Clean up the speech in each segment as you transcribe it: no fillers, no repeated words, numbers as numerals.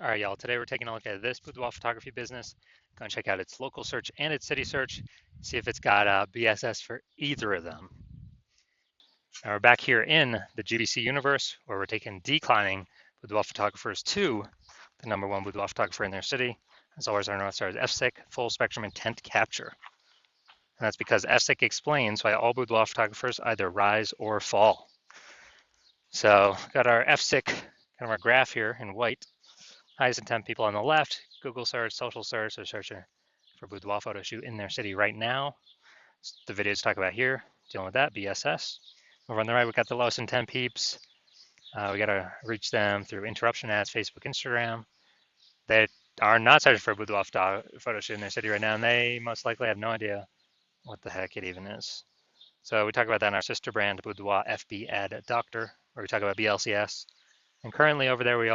All right, y'all. Today we're taking a look at this boudoir photography business. Going to check out its local search and its city search, see if it's got BSS for either of them. Now we're back here in the GBC universe where we're taking declining boudoir photographers to the #1 boudoir photographer in their city. As always, our North Star is FSIC, full spectrum intent capture. And that's because FSIC explains why all boudoir photographers either rise or fall. So got our FSIC, kind of our graph here in white. Highest intent people on the left, Google search, social search, they're searching for boudoir photo shoot in their city right now. The videos talk about here, dealing with that, BSS. Over on the right, we got the lowest intent peeps. We got to reach them through interruption ads, Facebook, Instagram. They are not searching for boudoir photo shoot in their city right now, and they most likely have no idea what the heck it even is. So we talk about that in our sister brand, Boudoir FB Ad Doctor, where we talk about BLCS. And currently over there, we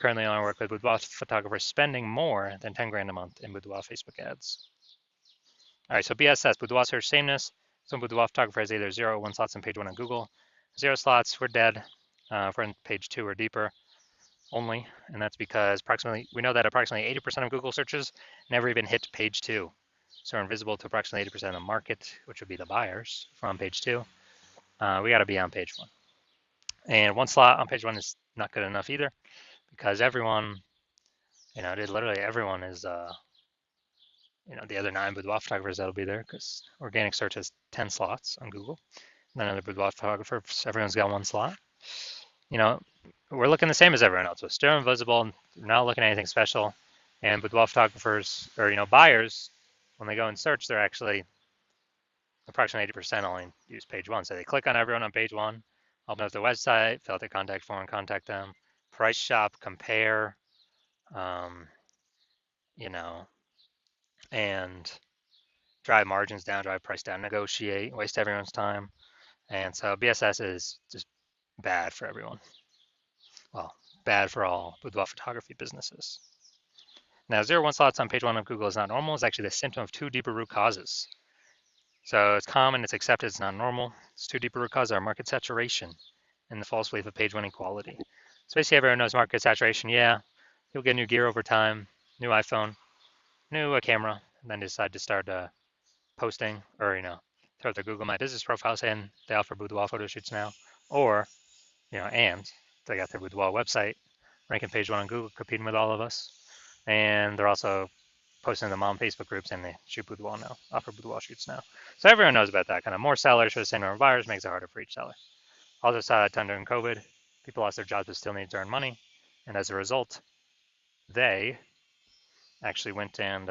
currently only work with boudoir photographers spending more than 10 grand a month in boudoir Facebook ads. All right, so BSS, boudoir search sameness. Some boudoir photographer has either 0 or 1 slots on page 1 on Google. 0 slots, we're dead. If we're in page 2 or deeper only, and that's because we know that approximately 80% of Google searches never even hit page 2. So we're invisible to approximately 80% of the market, which would be the buyers from page 2. We got to be on page 1. And 1 slot on page 1 is not good enough either, because everyone, literally everyone is, the other 9 boudoir photographers that'll be there, because organic search has 10 slots on Google. None of the boudoir photographers, everyone's got 1 slot. We're looking the same as everyone else. We're still invisible, we're not looking at anything special. And boudoir photographers, or buyers, when they go and search, they're actually approximately 80% only use page 1. So they click on everyone on page 1, open up their website, fill out their contact form, contact them, price shop, compare, and drive margins down, drive price down, negotiate, waste everyone's time. And so BSS is just bad for everyone. Well, bad for all boudoir photography businesses. Now, 0-1 slots on page 1 of Google is not normal. It's actually the symptom of 2 deeper root causes. So it's common, it's accepted, it's not normal. It's 2 deeper root causes are market saturation and the false belief of page 1 equality. So basically everyone knows market saturation. Yeah, you'll get new gear over time, new iPhone, new camera, and then decide to start posting or, throw up their Google My Business profile saying they offer boudoir photo shoots now. Or, and they got their boudoir website, ranking page 1 on Google, competing with all of us. And they're also posting them on Facebook groups and they shoot boudoir now, offer boudoir shoots now. So everyone knows about that. Kind of more sellers for the same number of buyers makes it harder for each seller. Also saw a ton during COVID. People lost their jobs but still need to earn money. And as a result, they actually went and,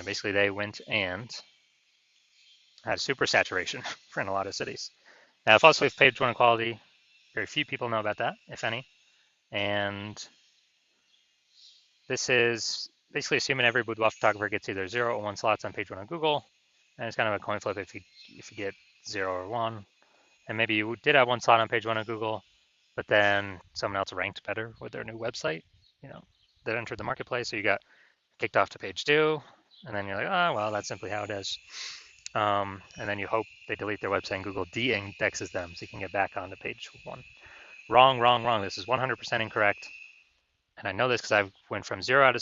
basically they went and had super saturation for in a lot of cities. Now, false belief page 1 equality, very few people know about that, if any. And this is basically assuming every boudoir photographer gets either 0 or 1 slots on page 1 on Google. And it's kind of a coin flip if you get 0 or 1. And maybe you did have 1 slot on page 1 on Google, but then someone else ranked better with their new website, that entered the marketplace. So you got kicked off to page 2, and then you're like, oh, well, that's simply how it is. And then you hope they delete their website and Google de-indexes them so you can get back onto page 1. Wrong, wrong, wrong. This is 100% incorrect. And I know this because I went from 0 out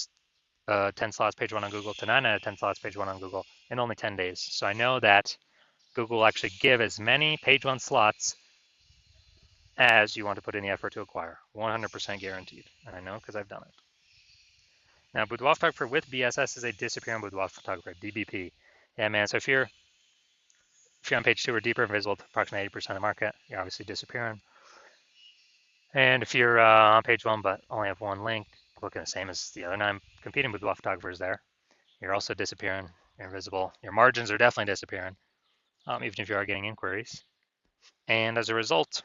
of 10 slots page 1 on Google to 9 out of 10 slots page 1 on Google in only 10 days. So I know that Google will actually give as many page 1 slots as you want to put in the effort to acquire. 100% guaranteed. And I know because I've done it. Now, boudoir photographer with BSS is a disappearing boudoir photographer, DBP. Yeah, man. So if you're on page 2 or deeper, invisible to approximately 80% of the market, you're obviously disappearing. And if you're on page 1 but only have 1 link, looking the same as the other 9 competing boudoir photographers there, you're also disappearing. You're invisible. Your margins are definitely disappearing, even if you are getting inquiries. And as a result,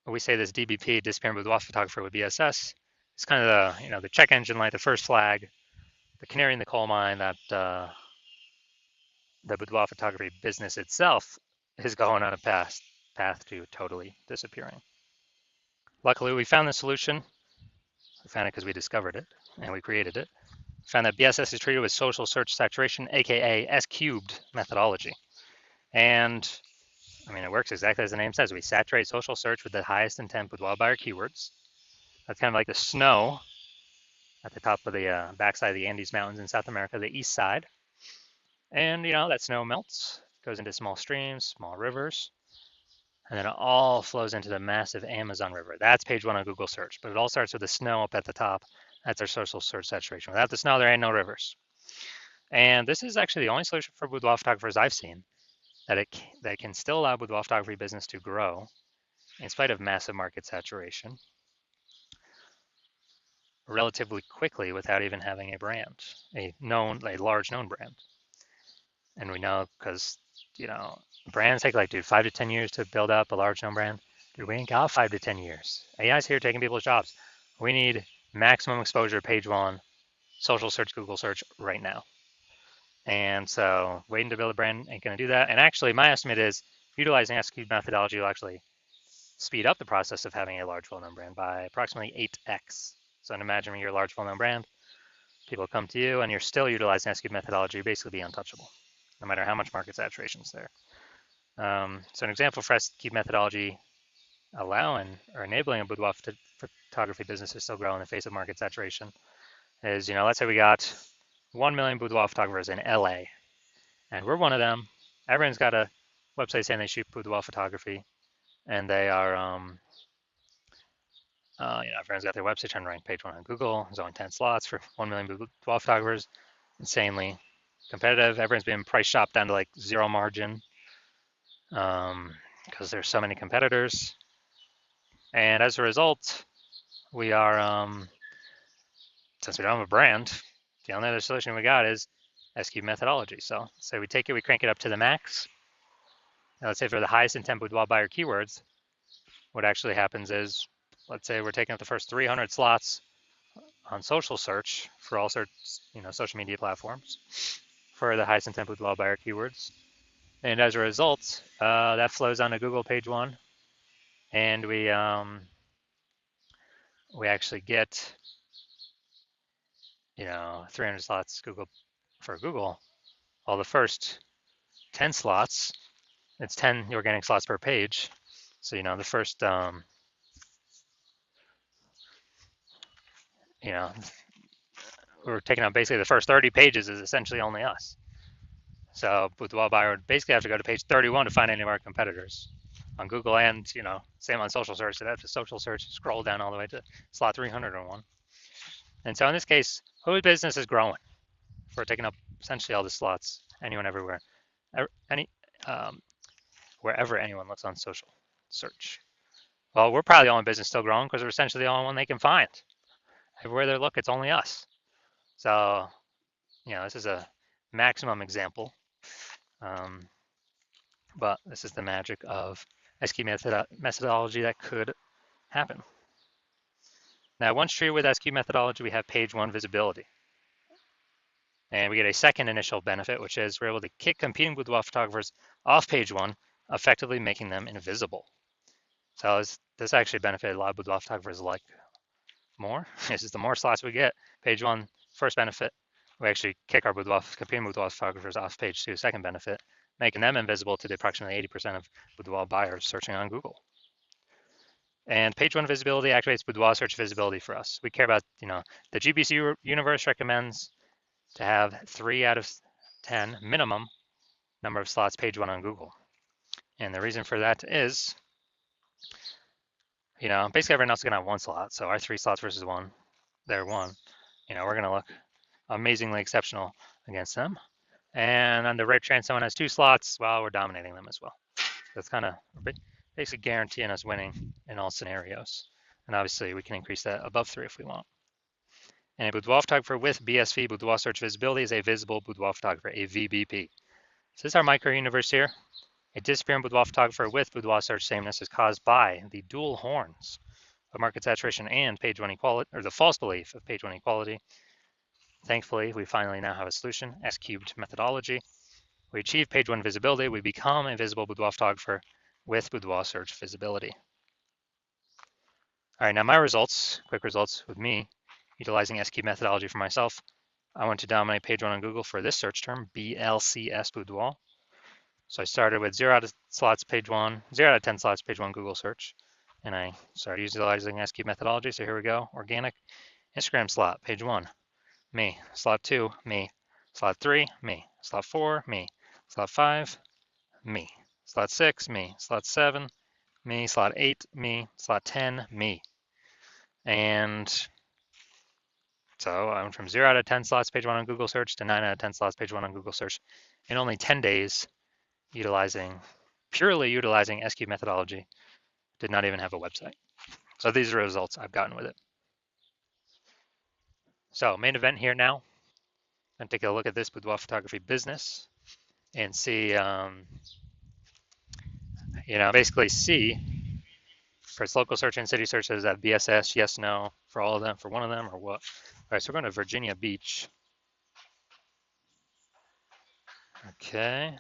we say this DBP, disappearing boudoir photographer with BSS, it's kind of the check engine light, the first flag, the canary in the coal mine that the boudoir photography business itself is going on a path to totally disappearing. Luckily, we found the solution. We found it because we discovered it and we created it. We found that BSS is treated with social search saturation, aka S cubed methodology. And I mean, it works exactly as the name says. We saturate social search with the highest intent boudoir buyer keywords. That's kind of like the snow at the top of the backside of the Andes Mountains in South America, the east side. And, that snow melts, goes into small streams, small rivers, and then it all flows into the massive Amazon River. That's page one on Google search, but it all starts with the snow up at the top. That's our social search saturation. Without the snow, there ain't no rivers. And this is actually the only solution for boudoir photographers I've seen that can still allow boudoir photography business to grow in spite of massive market saturation relatively quickly without even having a brand, a large known brand. And we know because, brands take 5 to 10 years to build up a large known brand. Dude, we ain't got 5 to 10 years. AI's here taking people's jobs. We need maximum exposure, page one, social search, Google search right now. And so waiting to build a brand ain't going to do that. And actually, my estimate is utilizing S-cubed methodology will actually speed up the process of having a large well-known brand by approximately 8x. So imagine you're a large well-known brand, people come to you and you're still utilizing S-cubed methodology, you'd basically be untouchable, no matter how much market saturation is there. So an example for S-cubed methodology allowing or enabling a boudoir photography business to still grow in the face of market saturation is, let's say we got 1 million boudoir photographers in LA, and we're one of them. Everyone's got a website saying they shoot boudoir photography, and they are, everyone's got their website trying to rank page one on Google. There's only 10 slots for 1 million boudoir photographers. Insanely competitive. Everyone's being price shopped down to zero margin because there's so many competitors. And as a result, we are, since we don't have a brand, the only other solution we got is S-cubed methodology. So say we take it, we crank it up to the max. Now let's say for the highest intent boudoir buyer keywords, what actually happens is, let's say we're taking up the first 300 slots on social search for all sorts, social media platforms for the highest intent boudoir buyer keywords. And as a result, that flows onto Google page one, and we actually get 300 slots for Google. Well, the first 10 slots, it's 10 organic slots per page. So the first we're taking out basically the first 30 pages is essentially only us. So boudoir buyer would basically have to go to page 31 to find any of our competitors on Google, and same on social search. So that's social search, scroll down all the way to slot 301. And so in this case, whose business is growing? If we're taking up essentially all the slots, anyone, everywhere, wherever anyone looks on social search. Well, we're probably the only business still growing because we're essentially the only one they can find. Everywhere they look, it's only us. So, this is a maximum example, but this is the magic of S-cubed methodology that could happen. Now, once treated with S-cubed methodology, we have page one visibility. And we get a second initial benefit, which is we're able to kick competing boudoir photographers off page one, effectively making them invisible. So this actually benefited a lot of boudoir photographers more. This is the more slots we get. Page one, first benefit, we actually kick our competing boudoir photographers off page two, second benefit, making them invisible to the approximately 80% of boudoir buyers searching on Google. And page one visibility activates boudoir search visibility for us. We care about, the GBC universe recommends to have 3 out of 10 minimum number of slots page one on Google. And the reason for that is, basically everyone else is gonna have 1 slot. So our 3 slots versus 1, they're 1. We're gonna look amazingly exceptional against them. And on the rare chance someone has 2 slots, well, we're dominating them as well. That's kind of basically guaranteeing us winning in all scenarios. And obviously we can increase that above 3 if we want. And a boudoir photographer with BSV, boudoir search visibility, is a visible boudoir photographer, a VBP. So this is our micro universe here. A disappearing boudoir photographer with boudoir search sameness is caused by the dual horns of market saturation and page one equality, or the false belief of page one equality. Thankfully, we finally now have a solution, S-cubed methodology. We achieve page one visibility. We become a visible boudoir photographer with boudoir search visibility. All right, now my results, quick results with me, utilizing S-cubed methodology for myself. I want to dominate page one on Google for this search term, BLCS boudoir. So I started with 0 out of slots page 1, 0 out of 10 slots page 1 Google search, and I started utilizing SQ methodology. So here we go, organic. Instagram slot, page 1, me. Slot 2, me. Slot 3, me. Slot 4, me. Slot 5, me. Slot 6, me. Slot 7, me. Slot 8, me. Slot 10, me. And so I went from 0 out of 10 slots page 1 on Google search to 9 out of 10 slots page 1 on Google search in only 10 days, purely utilizing SQ methodology. Did not even have a website. So these are the results I've gotten with it. So main event here now, and take a look at this Boudoir photography business and see, basically see for its local search and city search, is that BSS, yes, no, for all of them, for one of them, or what? All right, so we're going to Virginia Beach. Okay,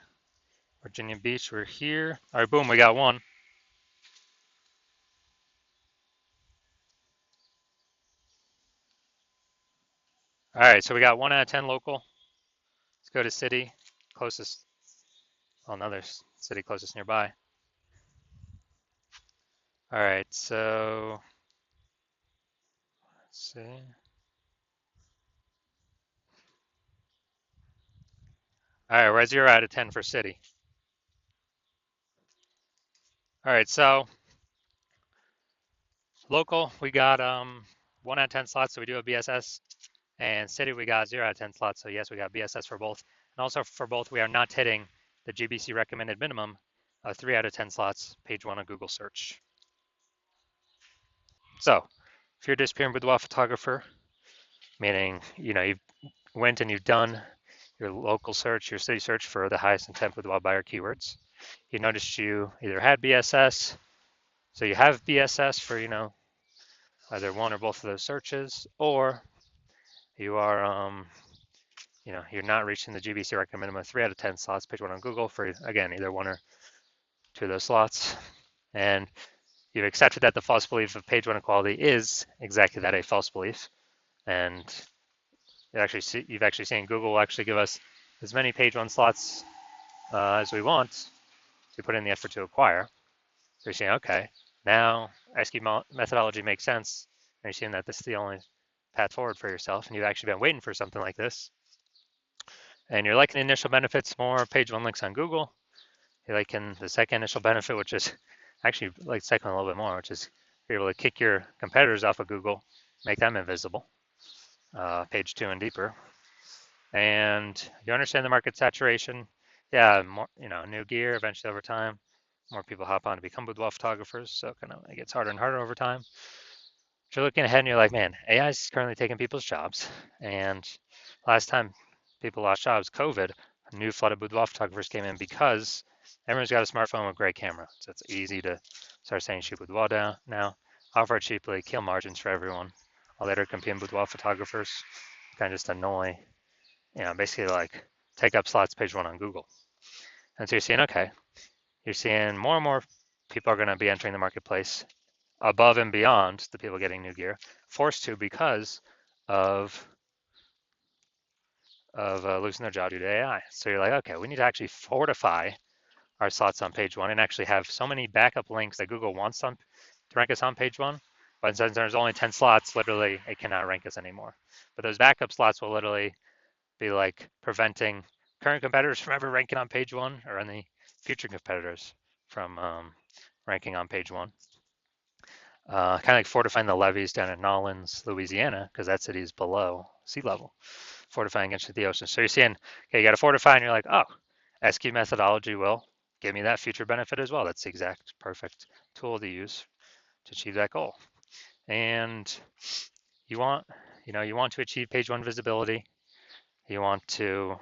Virginia Beach, we're here. All right, boom, we got one. All right, so we got 1 out of 10 local. Let's go to city closest. Oh, another city closest nearby. All right, so let's see. All right, we're at 0 out of 10 for city. All right, so local, we got 1 out of 10 slots, so we do have BSS. And city, we got 0 out of 10 slots, so yes, we got BSS for both. And also for both, we are not hitting the GBC recommended minimum of 3 out of 10 slots, page 1 of Google search. So if you're a disappearing boudoir photographer, meaning you've went and you've done your local search, your city search for the highest intent boudoir buyer keywords, you noticed you either had BSS, so you have BSS for either one or both of those searches, or you are you're not reaching the GBC recommended minimum of 3 out of 10 slots, page 1 on Google for, again, either 1 or 2 of those slots. And you've accepted that the false belief of page 1 equality is exactly that, a false belief. And you've actually seen Google will actually give us as many page 1 slots as we want to put in the effort to acquire. So you're saying, okay, now SQ methodology makes sense. And you're seeing that this is the only path forward for yourself. And you've actually been waiting for something like this. And you're liking the initial benefits more, page 1 links on Google. You're liking the second initial benefit, which is actually like the second one a little bit more, which is you're able to kick your competitors off of Google, make them invisible, page 2 and deeper. And you understand the market saturation. Yeah, more, new gear eventually over time. More people hop on to become boudoir photographers, so it gets harder and harder over time. But you're looking ahead and you're like, man, AI is currently taking people's jobs. And last time people lost jobs, COVID, a new flood of boudoir photographers came in because everyone's got a smartphone with a great camera. So it's easy to start saying shoot boudoir down now, offer it cheaply, kill margins for everyone. All later competing boudoir photographers kind of just annoy, basically like take up slots page 1 on Google. And so you're seeing, okay, you're seeing more and more people are going to be entering the marketplace above and beyond the people getting new gear, forced to because of losing their job due to AI. So you're like, okay, we need to actually fortify our slots on page 1 and actually have so many backup links that Google wants to rank us on page 1. But since there's only 10 slots, literally it cannot rank us anymore. But those backup slots will literally be like preventing current competitors from ever ranking on page 1 or any future competitors from ranking on page 1. Kind of like fortifying the levees down in Nolens, Louisiana, because that city is below sea level, fortifying against the ocean. So you're seeing, okay, you got to fortify, and you're like, oh, SQ methodology will give me that future benefit as well. That's the exact perfect tool to use to achieve that goal. And you want to achieve page 1 visibility. You want to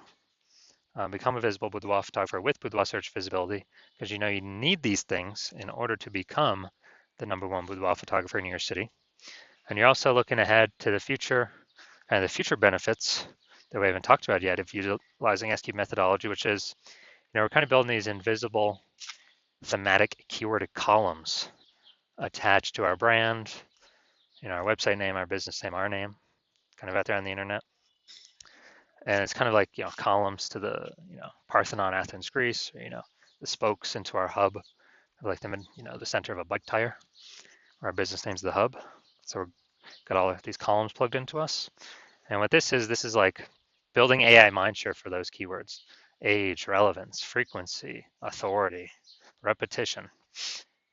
become a visible boudoir photographer with boudoir search visibility, because you need these things in order to become the #1 boudoir photographer in your city. And you're also looking ahead to the future and the future benefits that we haven't talked about yet of utilizing SQ methodology, which is, we're kind of building these invisible thematic keyword columns attached to our brand, our website name, our business name, our name, kind of out there on the internet. And it's kind of like, columns to the, Parthenon, Athens, Greece, or, spokes into our hub. I like them in, the center of a bike tire. Our business name's the hub. So we've got all of these columns plugged into us. And what this is like building AI mindshare for those keywords: age, relevance, frequency, authority, repetition.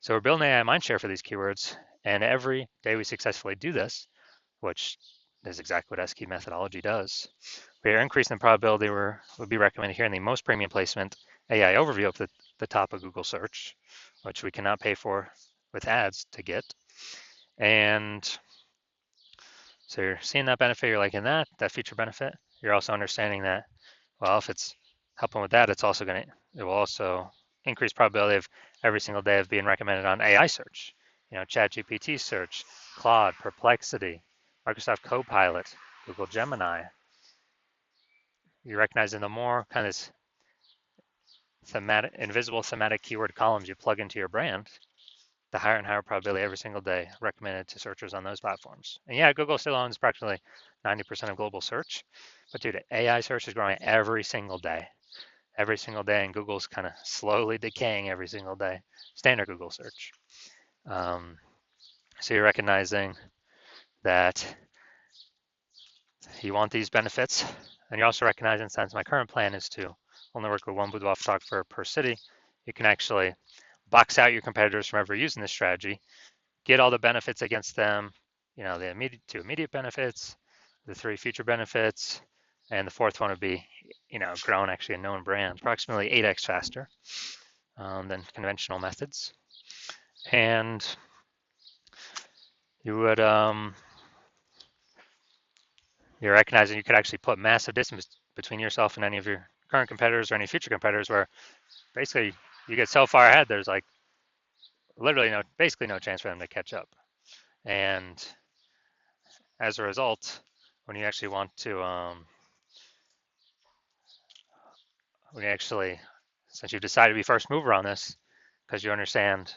So we're building AI mindshare for these keywords, and every day we successfully do this, which is exactly what SQ methodology does, we are increasing the probability we'll be recommended here in the most premium placement AI overview up the top of Google search, which we cannot pay for with ads to get. And so you're seeing that benefit, you're liking that feature benefit. You're also understanding that, well, if it's helping with that, it will also increase probability of every single day of being recommended on AI search, ChatGPT search, Claude, Perplexity, Microsoft Copilot, Google Gemini. You're recognizing the more kind of invisible thematic keyword columns you plug into your brand, the higher and higher probability every single day recommended to searchers on those platforms. And yeah, Google still owns practically 90% of global search, but dude, AI search is growing every single day, and Google's kind of slowly decaying every single day. Standard Google search. So you're recognizing that you want these benefits, and you're also recognizing, since my current plan is to only work with one boudoir photographer per city, you can actually box out your competitors from ever using this strategy, get all the benefits against them, the two immediate benefits, the three future benefits, and the fourth one would be, grown actually a known brand, approximately 8x faster than conventional methods. And you would, you're recognizing you could actually put massive distance between yourself and any of your current competitors or any future competitors, where basically you get so far ahead, there's like literally basically no chance for them to catch up. And as a result, when you actually want to, since you've decided to be first mover on this, because you understand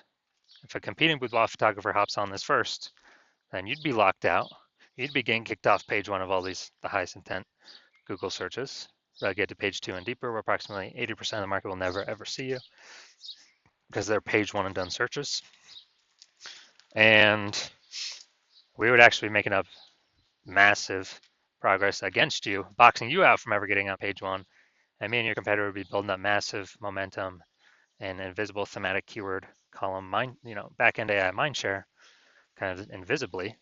if a competing boudoir photographer hops on this first, then you'd be locked out. You'd be getting kicked off page one of all the highest intent Google searches. Get to page 2 and deeper, where approximately 80% of the market will never ever see you because they're page one and done searches. And we would actually be making up massive progress against you, boxing you out from ever getting on page one. And me and your competitor would be building up massive momentum and invisible thematic keyword column back-end AI mindshare, kind of invisibly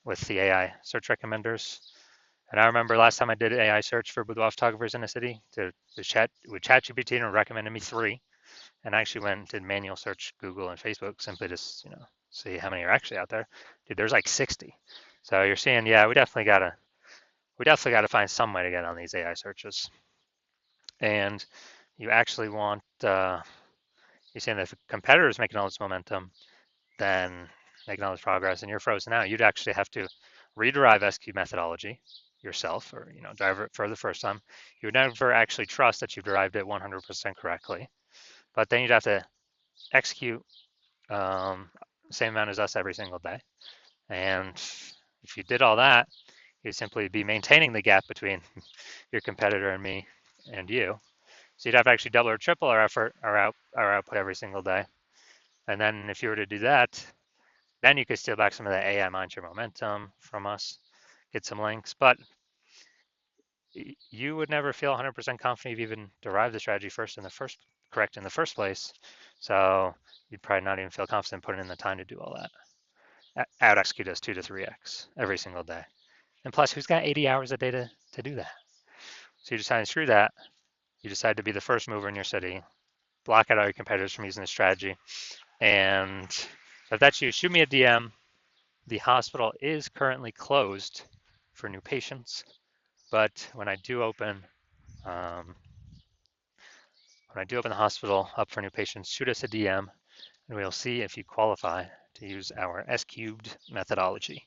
with the AI search recommenders. And I remember last time I did AI search for boudoir photographers in a city with ChatGPT, and recommended me 3. And I actually went and did manual search Google and Facebook, simply to see how many are actually out there. Dude, there's like 60. So you're seeing, yeah, we definitely gotta find some way to get on these AI searches. And you actually want, you're saying that if a competitor is making all this momentum, then making all this progress, and you're frozen out, you'd actually have to rederive SQ methodology yourself, or drive it for the first time. You would never actually trust that you've derived it 100% correctly, but then you'd have to execute same amount as us every single day. And if you did all that, you'd simply be maintaining the gap between your competitor and me and you. So you'd have to actually double or triple our effort, our output every single day. And then if you were to do that, then you could steal back some of the AI mindshare momentum from us, get some links, but you would never feel 100% confident you've even derived the strategy correct in the first place. So you'd probably not even feel confident putting in the time to do all that. Out execute us 2 to 3x every single day. And plus, who's got 80 hours a day to do that? So you decide to screw that. You decide to be the first mover in your city, block out all your competitors from using this strategy. And if that's you, shoot me a DM. The hospital is currently closed for new patients, but when I do open the hospital up for new patients, shoot us a DM, and we'll see if you qualify to use our S cubed methodology.